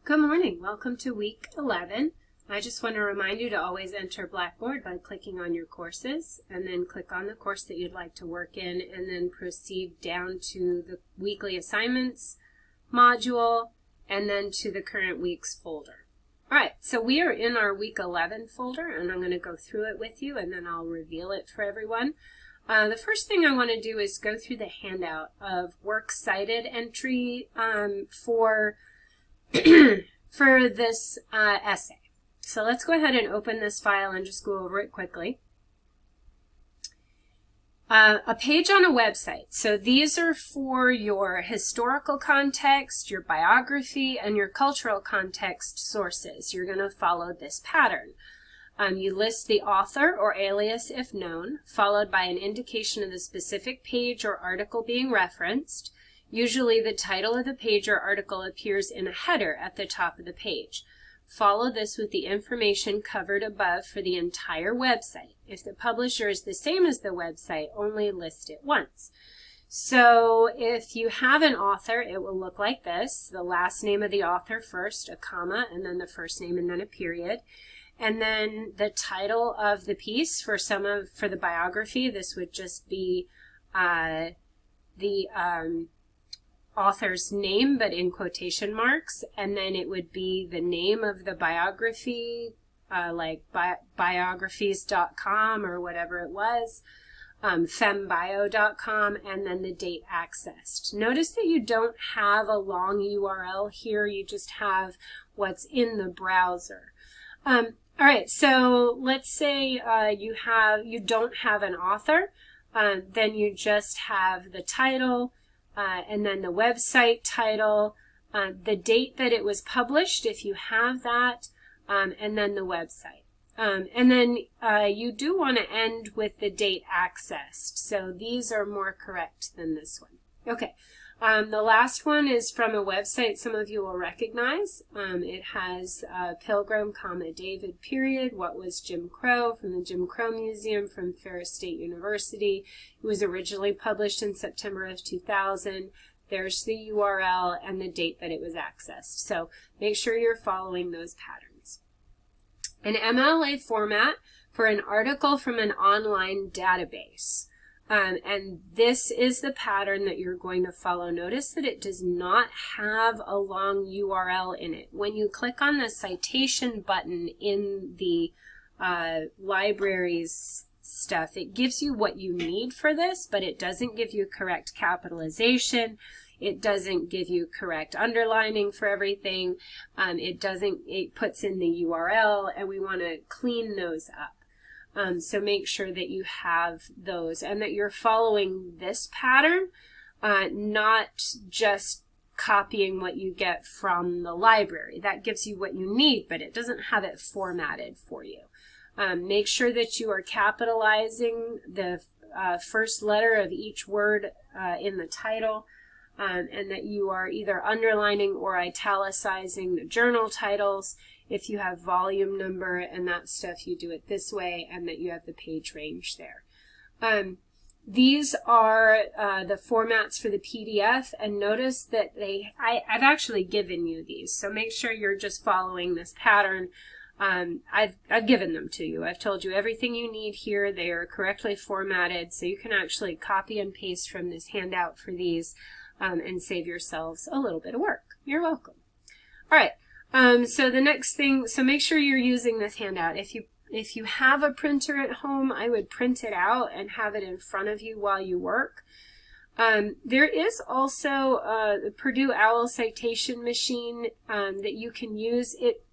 Good morning. Welcome to week 11. I just want to remind you to always enter Blackboard by clicking on your courses and then click on the course that you'd like to work in and then proceed down to the weekly assignments module and then to the current week's folder. All right, so we are in our week 11 folder and I'm going to go through it with you and then I'll reveal it for everyone. The first thing I want to do is go through the handout of works cited entry for this essay. So let's go ahead and open this file and just go over it quickly. A page on a website. So these are for your historical context, your biography, and your cultural context sources. You're going to follow this pattern. You list the author or alias if known, followed by an indication of the specific page or article being referenced. Usually the title of the page or article appears in a header at the top of the page. Follow this with the information covered above for the entire website. If the publisher is the same as the website, only list it once. So if you have an author, it will look like this. The last name of the author first, a comma, and then the first name and then a period. And then the title of the piece for the biography, this would just be the author's name, but in quotation marks, and then it would be the name of the biography, like biographies.com or whatever it was, fembio.com, and then the date accessed. Notice that you don't have a long URL here, you just have what's in the browser. All right, so let's say you don't have an author, then you just have the title, and then the website title, the date that it was published, if you have that, and then the website. And then you do want to end with the date accessed. So these are more correct than this one. Okay, the last one is from a website some of you will recognize. It has Pilgrim, David, period. What was Jim Crow? From the Jim Crow Museum from Ferris State University. It was originally published in September of 2000. There's the URL and the date that it was accessed. So make sure you're following those patterns. An Mla format for an article from an online database. And this is the pattern that you're going to follow. Notice that it does not have a long URL in it. When you click on the citation button in the library's stuff, it gives you what you need for this, but it doesn't give you correct capitalization. It doesn't give you correct underlining for everything. It puts in the URL, and we want to clean those up. So make sure that you have those and that you're following this pattern, not just copying what you get from the library. That gives you what you need, but it doesn't have it formatted for you. Make sure that you are capitalizing the first letter of each word in the title, and that you are either underlining or italicizing the journal titles. If you have volume number and that stuff, you do it this way, and that you have the page range there. These are the formats for the PDF, and notice that I've actually given you these, so make sure you're just following this pattern. I've given them to you. I've told you everything you need here. They are correctly formatted, so you can actually copy and paste from this handout for these and save yourselves a little bit of work. You're welcome. All right. So the next thing, so make sure you're using this handout. If you have a printer at home, I would print it out and have it in front of you while you work. There is also the Purdue OWL citation machine that you can use. It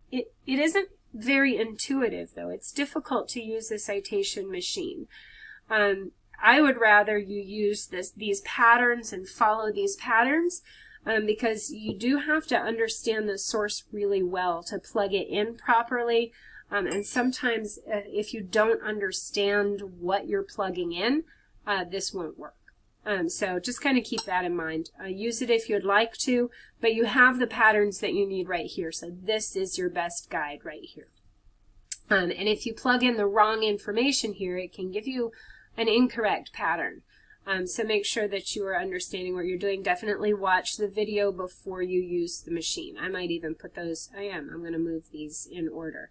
isn't very intuitive though. It's difficult to use the citation machine. I would rather you use these patterns and follow these patterns. Because you do have to understand the source really well to plug it in properly. And sometimes if you don't understand what you're plugging in, this won't work. So just kind of keep that in mind. Use it if you'd like to, but you have the patterns that you need right here. So this is your best guide right here. And if you plug in the wrong information here, it can give you an incorrect pattern. So make sure that you are understanding what you're doing. Definitely watch the video before you use the machine. I might even put those, I'm going to move these in order.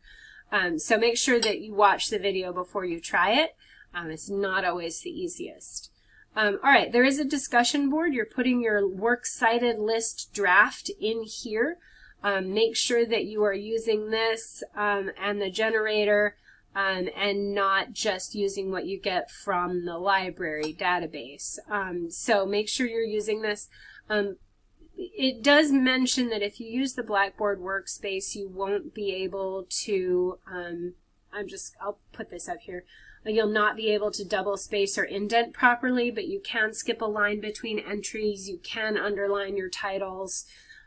So make sure that you watch the video before you try it. It's not always the easiest. All right, there is a discussion board. You're putting your works cited list draft in here. Make sure that you are using this and the generator and not just using what you get from the library database. So make sure you're using this. It does mention that if you use the Blackboard workspace, you won't be able to, I'll put this up here. You'll not be able to double space or indent properly, but you can skip a line between entries. You can underline your titles.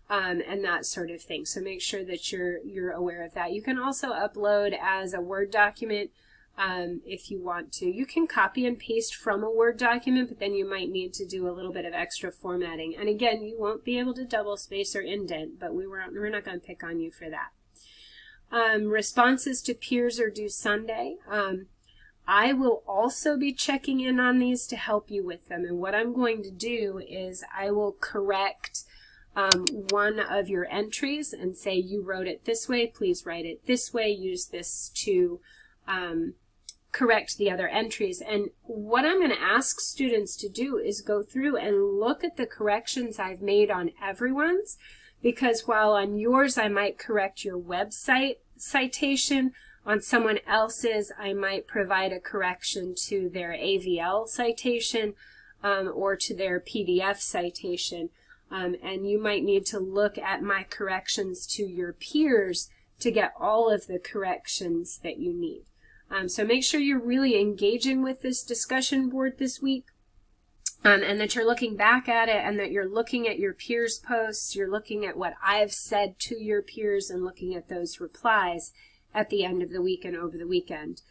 And that sort of thing. So make sure that you're aware of that. You can also upload as a Word document if you want to. You can copy and paste from a Word document, but then you might need to do a little bit of extra formatting. And again, you won't be able to double space or indent, but we're not going to pick on you for that. Responses to peers are due Sunday. I will also be checking in on these to help you with them. And what I'm going to do is I will correct one of your entries and say you wrote it this way, please write it this way, use this to correct the other entries. And what I'm going to ask students to do is go through and look at the corrections I've made on everyone's, because while on yours I might correct your website citation, on someone else's I might provide a correction to their AVL citation or to their PDF citation. And you might need to look at my corrections to your peers to get all of the corrections that you need. So make sure you're really engaging with this discussion board this week, and that you're looking back at it, and that you're looking at your peers' posts, you're looking at what I've said to your peers, and looking at those replies at the end of the week and over the weekend.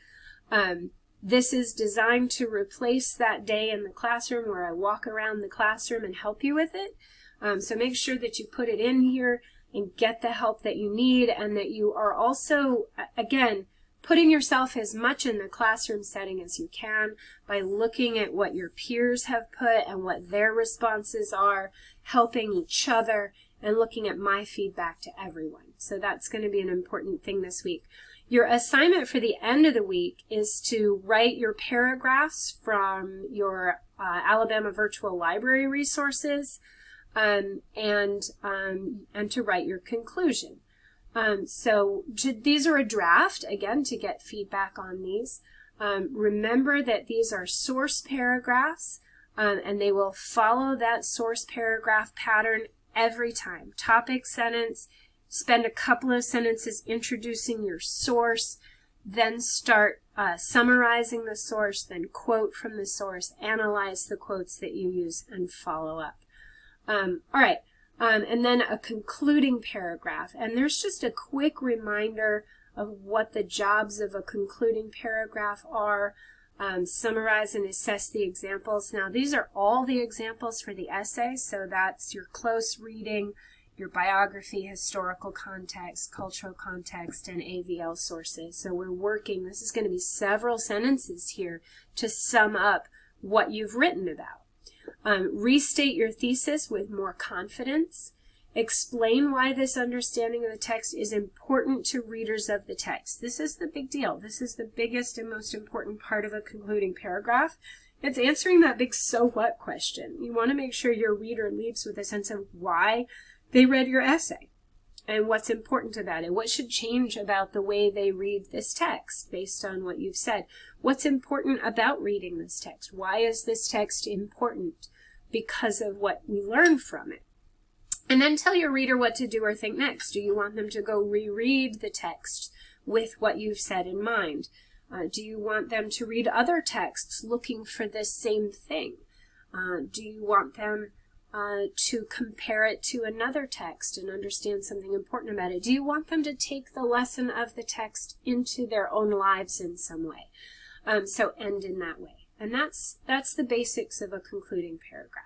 This is designed to replace that day in the classroom where I walk around the classroom and help you with it. So make sure that you put it in here and get the help that you need, and that you are also, again, putting yourself as much in the classroom setting as you can by looking at what your peers have put and what their responses are, helping each other, and looking at my feedback to everyone. So that's going to be an important thing this week. Your assignment for the end of the week is to write your paragraphs from your Alabama Virtual Library resources, and to write your conclusion. So these are a draft, again, to get feedback on these. Remember that these are source paragraphs, and they will follow that source paragraph pattern every time. Topic sentence, spend a couple of sentences introducing your source, then start summarizing the source, then quote from the source, analyze the quotes that you use, and follow up. All right, and then a concluding paragraph. And there's just a quick reminder of what the jobs of a concluding paragraph are. Summarize and assess the examples. Now, these are all the examples for the essay, so that's your close reading, your biography, historical context, cultural context, and AVL sources. So we're working, this is going to be several sentences here to sum up what you've written about. Restate your thesis with more confidence. Explain why this understanding of the text is important to readers of the text. This is the big deal. This is the biggest and most important part of a concluding paragraph. It's answering that big so what question. You want to make sure your reader leaves with a sense of why they read your essay and what's important about it. What should change about the way they read this text based on what you've said? What's important about reading this text? Why is this text important? Because of what we learn from it. And then tell your reader what to do or think next. Do you want them to go reread the text with what you've said in mind? Do you want them to read other texts looking for this same thing? Do you want them to compare it to another text and understand something important about it? Do you want them to take the lesson of the text into their own lives in some way? So end in that way. And that's the basics of a concluding paragraph.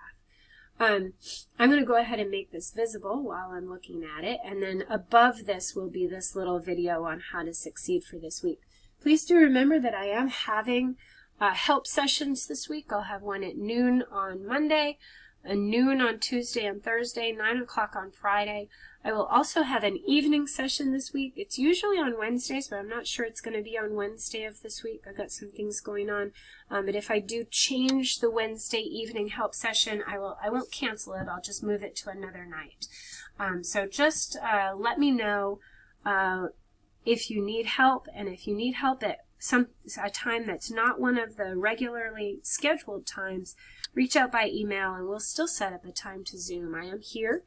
I'm going to go ahead and make this visible while I'm looking at it, and then above this will be this little video on how to succeed for this week. Please do remember that I am having help sessions this week. I'll have one at noon on Monday, noon on Tuesday and Thursday, 9 o'clock on Friday. I will also have an evening session this week. It's usually on Wednesdays, but I'm not sure it's going to be on Wednesday of this week. I've got some things going on. But if I do change the Wednesday evening help session, I won't cancel it. I'll just move it to another night. So just let me know if you need help, and if you need help at a time that's not one of the regularly scheduled times, reach out by email and we'll still set up a time to Zoom. I am here.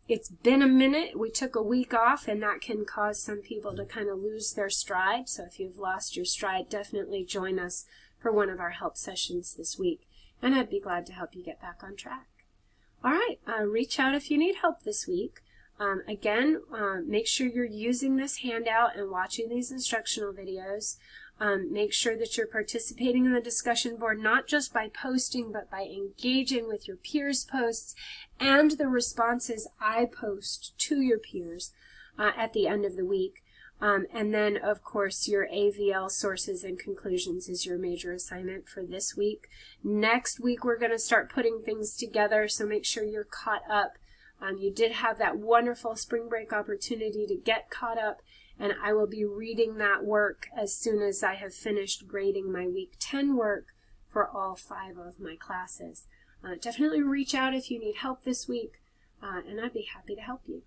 It's been a minute. We took a week off, and that can cause some people to kind of lose their stride. So if you've lost your stride, definitely join us for one of our help sessions this week, and I'd be glad to help you get back on track. All right, reach out if you need help this week. Again, make sure you're using this handout and watching these instructional videos. Make sure that you're participating in the discussion board, not just by posting, but by engaging with your peers' posts and the responses I post to your peers at the end of the week. And then, of course, your AVL sources and conclusions is your major assignment for this week. Next week, we're going to start putting things together, so make sure you're caught up. You did have that wonderful spring break opportunity to get caught up, and I will be reading that work as soon as I have finished grading my week 10 work for all 5 of my classes. Definitely reach out if you need help this week, and I'd be happy to help you.